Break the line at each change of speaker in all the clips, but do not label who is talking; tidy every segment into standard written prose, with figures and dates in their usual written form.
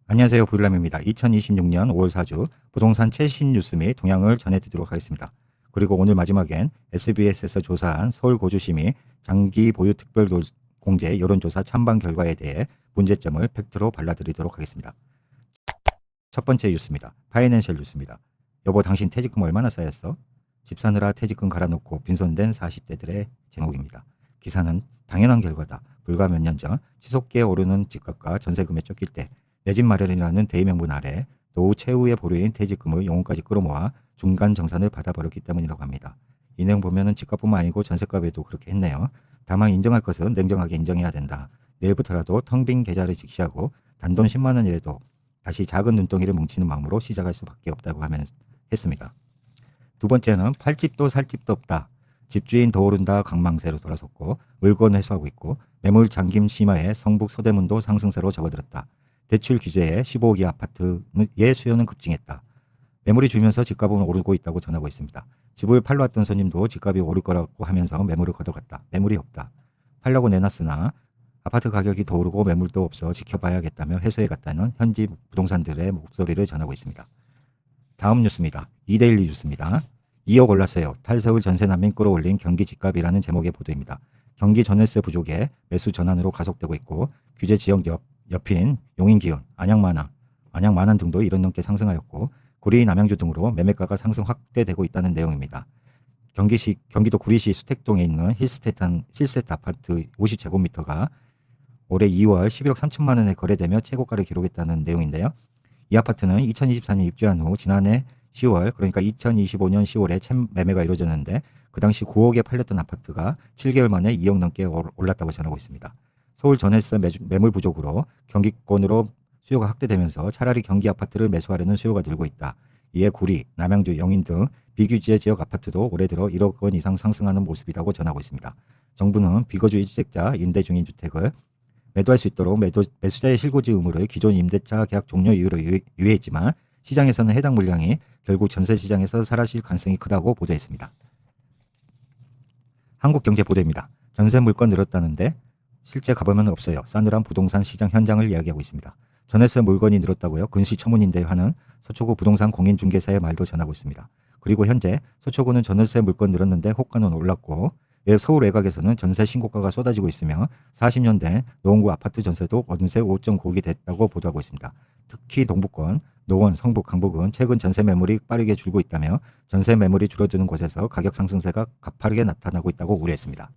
안녕하세요. 보일람입니다. 2026년 5월 4주 부동산 최신 뉴스 및 동향을 전해드리도록 하겠습니다. 그리고 오늘 마지막엔 SBS에서 조사한 서울 고주시민 장기 보유 특별 공제 여론조사 찬반 결과에 대해 문제점을 팩트로 발라드리도록 하겠습니다. 첫 번째 뉴스입니다. 파이낸셜 뉴스입니다. 여보 당신 퇴직금 얼마나 쌓였어? 집 사느라 퇴직금 갈아놓고 빈손된 40대들의 제목입니다. 기사는 당연한 결과다. 불과 몇 년 전 치솟게 오르는 집값과 전세금에 쫓길 때 내 집 마련이라는 대의명분 아래 노후 최후의 보루인 퇴직금을 영혼까지 끌어모아 중간 정산을 받아버렸기 때문이라고 합니다. 이 내용 보면은 집값뿐만 아니고 전세값에도 그렇게 했네요. 다만 인정할 것은 냉정하게 인정해야 된다. 내일부터라도 텅 빈 계좌를 직시하고 단돈 10만 원이라도 다시 작은 눈덩이를 뭉치는 마음으로 시작할 수밖에 없다고 하면 했습니다. 두 번째는 팔집도 살집도 없다. 집주인 더 오른다 강망세로 돌아섰고 물건 회수하고 있고 매물 잠김 심화에 성북 서대문도 상승세로 접어들었다. 대출 규제에 15억이 아파트의 수요는 급증했다. 매물이 줄면서 집값은 오르고 있다고 전하고 있습니다. 집을 팔러 왔던 손님도 집값이 오를 거라고 하면서 매물을 걷어갔다. 매물이 없다. 팔려고 내놨으나 아파트 가격이 더 오르고 매물도 없어 지켜봐야겠다며 해소해갔다는 현지 부동산들의 목소리를 전하고 있습니다. 다음 뉴스입니다. 이데일리 뉴스입니다. 2억 올랐어요. 탈서울 전세 난민 끌어올린 경기 집값이라는 제목의 보도입니다. 경기 전월세 부족에 매수 전환으로 가속되고 있고 규제 지역 옆인 용인기흥, 안양 만안 등도 1원 넘게 상승하였고 구리, 남양주 등으로 매매가가 상승 확대되고 있다는 내용입니다. 경기도 구리시 수택동에 있는 힐스테트 아파트 50제곱미터가 올해 2월 11억 3천만 원에 거래되며 최고가를 기록했다는 내용인데요. 이 아파트는 2024년 입주한 후 지난해 10월 그러니까 2025년 10월에 매매가 이루어졌는데 그 당시 9억에 팔렸던 아파트가 7개월 만에 2억 넘게 올랐다고 전하고 있습니다. 서울 전월세 매물 부족으로 경기권으로 수요가 확대되면서 차라리 경기 아파트를 매수하려는 수요가 늘고 있다. 이에 구리, 남양주, 영인 등 비규제 지역 아파트도 올해 들어 1억 원 이상 상승하는 모습이라고 전하고 있습니다. 정부는 비거주 1주택자 임대 중인 주택을 매도할 수 있도록 매수자의 실거주 의무를 기존 임대차 계약 종료 이후로 유예했지만 시장에서는 해당 물량이 결국 전세 시장에서 사라질 가능성이 크다고 보도했습니다. 한국경제보도입니다. 전세 물건 늘었다는데 실제 가보면 없어요. 싸늘한 부동산 시장 현장을 이야기하고 있습니다. 전월세 물건이 늘었다고요? 근시초문인데 하는 서초구 부동산 공인중개사의 말도 전하고 있습니다. 그리고 현재 서초구는 전월세 물건 늘었는데 호가는 올랐고 서울 외곽에서는 전세 신고가가 쏟아지고 있으며 40년 된 노원구 아파트 전세도 어느새 5.9억이 됐다고 보도하고 있습니다. 특히 동부권, 노원, 성북, 강북은 최근 전세 매물이 빠르게 줄고 있다며 전세 매물이 줄어드는 곳에서 가격 상승세가 가파르게 나타나고 있다고 우려했습니다.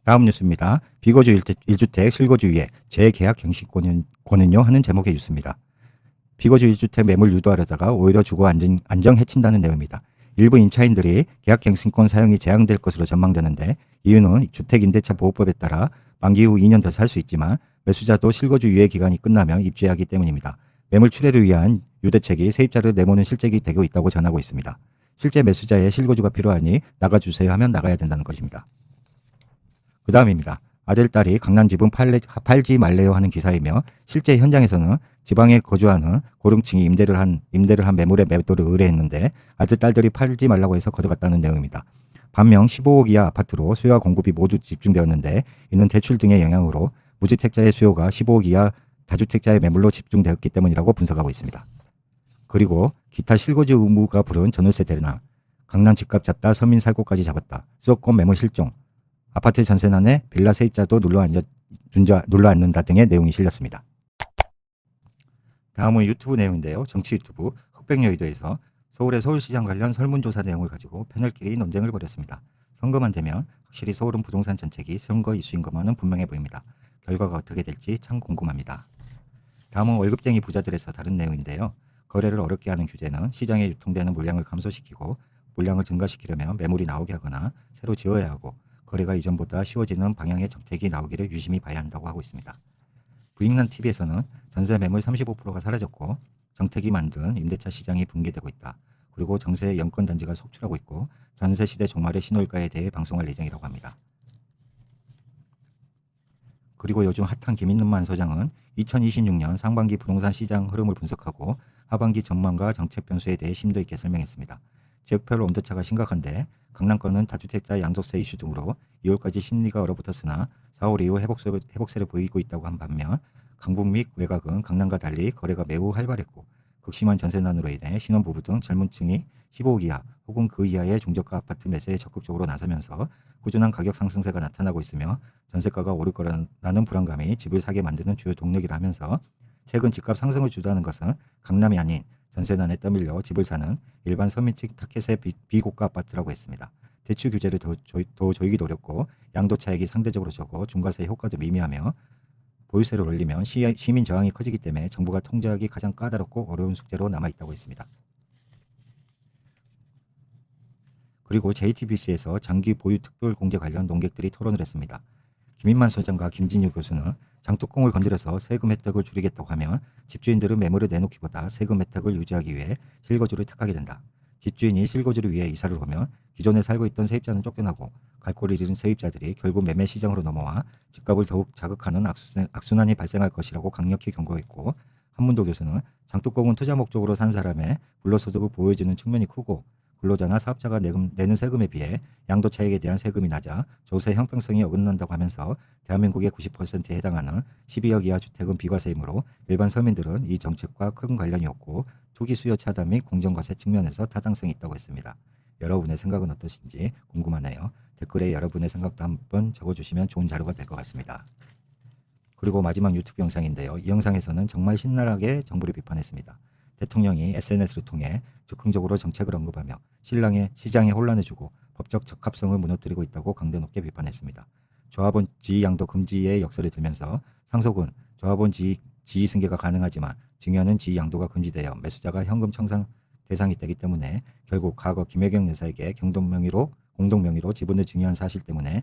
다음 뉴스입니다. 비거주 1주택 실거주위에 재계약 경신권은요 하는 제목의 뉴스입니다. 비거주 1주택 매물 유도하려다가 오히려 주거 안정 해친다는 내용입니다. 일부 임차인들이 계약 갱신권 사용이 제한될 것으로 전망되는데 이유는 주택임대차보호법에 따라 만기 후 2년 더 살 수 있지만 매수자도 실거주 유예 기간이 끝나면 입주해야 하기 때문입니다. 매물 출회를 위한 유대책이 세입자를 내모는 실책이 되고 있다고 전하고 있습니다. 실제 매수자의 실거주가 필요하니 나가주세요 하면 나가야 된다는 것입니다. 그 다음입니다. 아들, 딸이 강남 집은 팔지 말래요 하는 기사이며 실제 현장에서는 지방에 거주하는 고령층이 임대를 한 매물의 매도를 의뢰했는데 아들, 딸들이 팔지 말라고 해서 거둬갔다는 내용입니다. 반면 15억 이하 아파트로 수요와 공급이 모두 집중되었는데 이는 대출 등의 영향으로 무주택자의 수요가 15억 이하 다주택자의 매물로 집중되었기 때문이라고 분석하고 있습니다. 그리고 기타 실거주 의무가 부른 전월세 대나 강남 집값 잡다 서민 살 곳까지 잡았다. 수도권 매물 실종 아파트 전세난에 빌라 세입자도 눌러 앉는다 등의 내용이 실렸습니다. 다음은 유튜브 내용인데요. 정치 유튜브 흑백여의도에서 서울의 서울시장 관련 설문조사 내용을 가지고 패널끼리 논쟁을 벌였습니다. 선거만 되면 확실히 서울은 부동산 정책이 선거 이슈인 것만은 분명해 보입니다. 결과가 어떻게 될지 참 궁금합니다. 다음은 월급쟁이 부자들에서 다른 내용인데요. 거래를 어렵게 하는 규제는 시장에 유통되는 물량을 감소시키고 물량을 증가시키려면 매물이 나오게 하거나 새로 지어야 하고 거래가 이전보다 쉬워지는 방향의 정책이 나오기를 유심히 봐야 한다고 하고 있습니다. 부익난 TV에서는 전세 매물 35%가 사라졌고 정택이 만든 임대차 시장이 붕괴되고 있다. 그리고 정세 영권 단지가 속출하고 있고 전세 시대 종말의 신호일까에 대해 방송할 예정이라고 합니다. 그리고 요즘 핫한 김인만 소장은 2026년 상반기 부동산 시장 흐름을 분석하고 하반기 전망과 정책 변수에 대해 심도 있게 설명했습니다. 지역별로 온도차가 심각한데 강남권은 다주택자 양도세 이슈 등으로 2월까지 심리가 얼어붙었으나 4월 이후 회복세를 보이고 있다고 한 반면 강북 및 외곽은 강남과 달리 거래가 매우 활발했고 극심한 전세난으로 인해 신혼부부 등 젊은 층이 15억 이하 혹은 그 이하의 중저가 아파트 매수에 적극적으로 나서면서 꾸준한 가격 상승세가 나타나고 있으며 전세가가 오를 거라는 불안감이 집을 사게 만드는 주요 동력이라 하면서 최근 집값 상승을 주도하는 것은 강남이 아닌 전세난에 떠밀려 집을 사는 일반 서민층 타겟의 비고가 아파트라고 했습니다. 대출 규제를 더 조이기도 어렵고 양도 차익이 상대적으로 적어 중과세 효과도 미미하며 보유세를 올리면 시민 저항이 커지기 때문에 정부가 통제하기 가장 까다롭고 어려운 숙제로 남아있다고 했습니다. 그리고 JTBC에서 장기 보유 특별 공제 관련 논객들이 토론을 했습니다. 김인만 소장과 김진유 교수는 장뚜껑을 건드려서 세금 혜택을 줄이겠다고 하면 집주인들은 매물을 내놓기보다 세금 혜택을 유지하기 위해 실거주를 택하게 된다. 집주인이 실거주를 위해 이사를 오면 기존에 살고 있던 세입자는 쫓겨나고 갈 곳을 잃은 세입자들이 결국 매매 시장으로 넘어와 집값을 더욱 자극하는 악순환이 발생할 것이라고 강력히 경고했고, 한문도 교수는 장뚜껑은 투자 목적으로 산 사람의 불로소득을 보호해주는 측면이 크고 근로자나 사업자가 내는 세금에 비해 양도 차익에 대한 세금이 낮아 조세 형평성이 어긋난다고 하면서 대한민국의 90%에 해당하는 12억 이하 주택은 비과세이므로 일반 서민들은 이 정책과 큰 관련이 없고 투기 수요 차단 및 공정과세 측면에서 타당성이 있다고 했습니다. 여러분의 생각은 어떠신지 궁금하네요. 댓글에 여러분의 생각도 한번 적어주시면 좋은 자료가 될 것 같습니다. 그리고 마지막 유튜브 영상인데요. 이 영상에서는 정말 신랄하게 정부를 비판했습니다. 대통령이 SNS를 통해 즉흥적으로 정책을 언급하며 시장에 혼란을 주고 법적 적합성을 무너뜨리고 있다고 강도 높게 비판했습니다. 조합원 지위 양도 금지의 역설을 들면서 상속은 조합원 지위 승계가 가능하지만 증여는 지위 양도가 금지되어 매수자가 현금 청산 대상이 되기 때문에 결국 과거 김혜경 여사에게 공동명의로 지분을 증여한 사실 때문에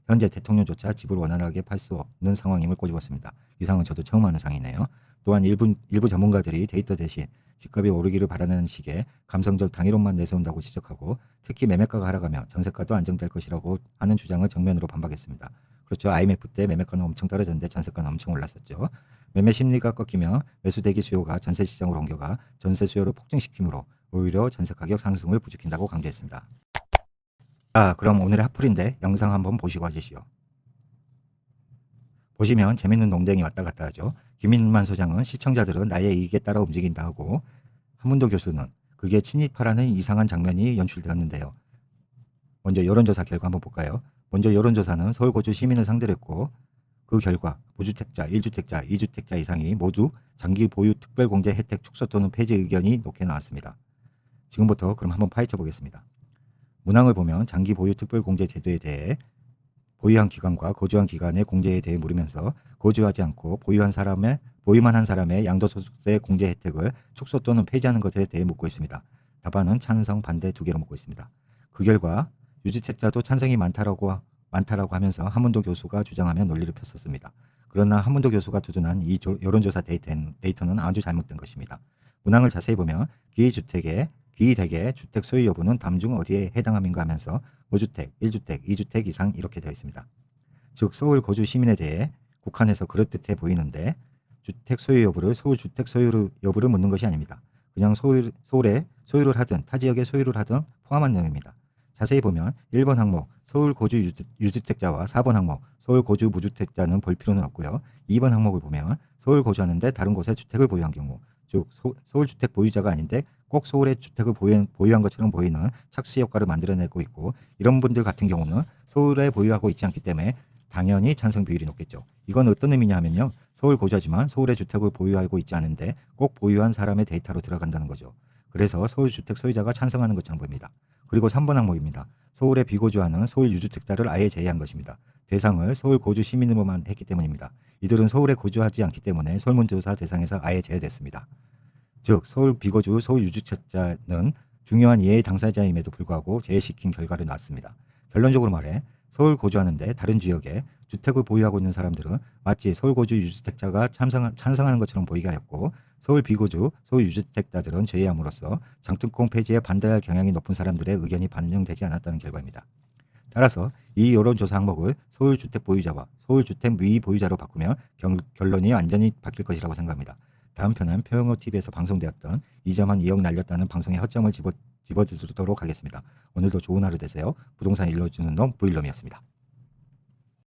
현재 대통령조차 집을 원활하게 팔 수 없는 상황임을 꼬집었습니다. 이 상은 저도 처음 하는 상이네요. 또한 일부 전문가들이 데이터 대신 집값이 오르기를 바라는 식의 감성적 당위론만 내세운다고 지적하고 특히 매매가가 하락하면 전세가도 안정될 것이라고 하는 주장을 정면으로 반박했습니다. 그렇죠. IMF 때 매매가는 엄청 떨어졌는데 전세가는 엄청 올랐었죠. 매매 심리가 꺾이며 매수 대기 수요가 전세 시장으로 옮겨가 전세 수요를 폭증시키므로 오히려 전세 가격 상승을 부추긴다고 강조했습니다. 자, 그럼 오늘의 핫플인데 영상 한번 보시고 하시죠. 보시면 재밌는 농땡이 왔다 갔다 하죠. 김인만 소장은 시청자들은 나의 이익에 따라 움직인다 하고, 한문도 교수는 그게 친이파라는 이상한 장면이 연출되었는데요. 먼저 여론조사 결과 한번 볼까요? 먼저 여론조사는 서울 고주 시민을 상대로 했고 그 결과 무주택자, 1주택자, 2주택자 이상이 모두 장기 보유 특별공제 혜택 축소 또는 폐지 의견이 높게 나왔습니다. 지금부터 그럼 한번 파헤쳐 보겠습니다. 문항을 보면 장기 보유 특별공제 제도에 대해 보유한 기간과 거주한 기간의 공제에 대해 물으면서 거주하지 않고 보유만 한 사람의 양도소득세 공제 혜택을 축소 또는 폐지하는 것에 대해 묻고 있습니다. 답안은 찬성, 반대 두 개로 묻고 있습니다. 그 결과 유주택자도 찬성이 많다라고 하면서 한문도 교수가 주장하며 논리를 폈었습니다. 그러나 한문도 교수가 두둔한 이 여론조사 데이터는 아주 잘못된 것입니다. 문항을 자세히 보면 기대계 주택 소유 여부는 다음 중 어디에 해당함인가 하면서 무주택, 1주택, 2주택 이상 이렇게 되어 있습니다. 즉 서울 거주 시민에 대해 국한해서 그럴듯해 보이는데 주택 소유 여부를 서울 주택 소유 여부를 묻는 것이 아닙니다. 그냥 서울에 소유를 하든 타 지역에 소유를 하든 포함한 내용입니다. 자세히 보면 1번 항목 서울 거주 유주택자와 4번 항목 서울 거주 무주택자는 볼 필요는 없고요. 2번 항목을 보면 서울 거주하는데 다른 곳에 주택을 보유한 경우, 즉 서울 주택 보유자가 아닌데 꼭 서울의 주택을 보유한 것처럼 보이는 착시 효과를 만들어내고 있고, 이런 분들 같은 경우는 서울에 보유하고 있지 않기 때문에 당연히 찬성 비율이 높겠죠. 이건 어떤 의미냐 하면요. 서울 거주하지만 서울의 주택을 보유하고 있지 않은데 꼭 보유한 사람의 데이터로 들어간다는 거죠. 그래서 서울 주택 소유자가 찬성하는 것처럼 보입니다. 그리고 3번 항목입니다. 서울에 비거주하는 서울 유주택자를 아예 제외한 것입니다. 대상을 서울 거주 시민으로만 했기 때문입니다. 이들은 서울에 거주하지 않기 때문에 설문조사 대상에서 아예 제외됐습니다. 즉 서울 비거주 서울 유주택자는 중요한 예외 당사자임에도 불구하고 제외시킨 결과를 낳았습니다. 결론적으로 말해 서울 거주하는데 다른 지역에 주택을 보유하고 있는 사람들은 마치 서울 거주 유주택자가 찬성하는 것처럼 보이게 하였고, 서울 비거주 서울 유주택자들은 제외함으로써 장특공 폐지에 반대할 경향이 높은 사람들의 의견이 반영되지 않았다는 결과입니다. 따라서 이 여론조사 항목을 서울 주택 보유자와 서울 주택 미보유자로 바꾸면 결론이 완전히 바뀔 것이라고 생각합니다. 다음 편은 표영호TV에서 방송되었던 이자만 2억 날렸다는 방송의 허점을 집어드리도록 하겠습니다. 오늘도 좋은 하루 되세요. 부동산 일러주는 놈 부일놈이었습니다.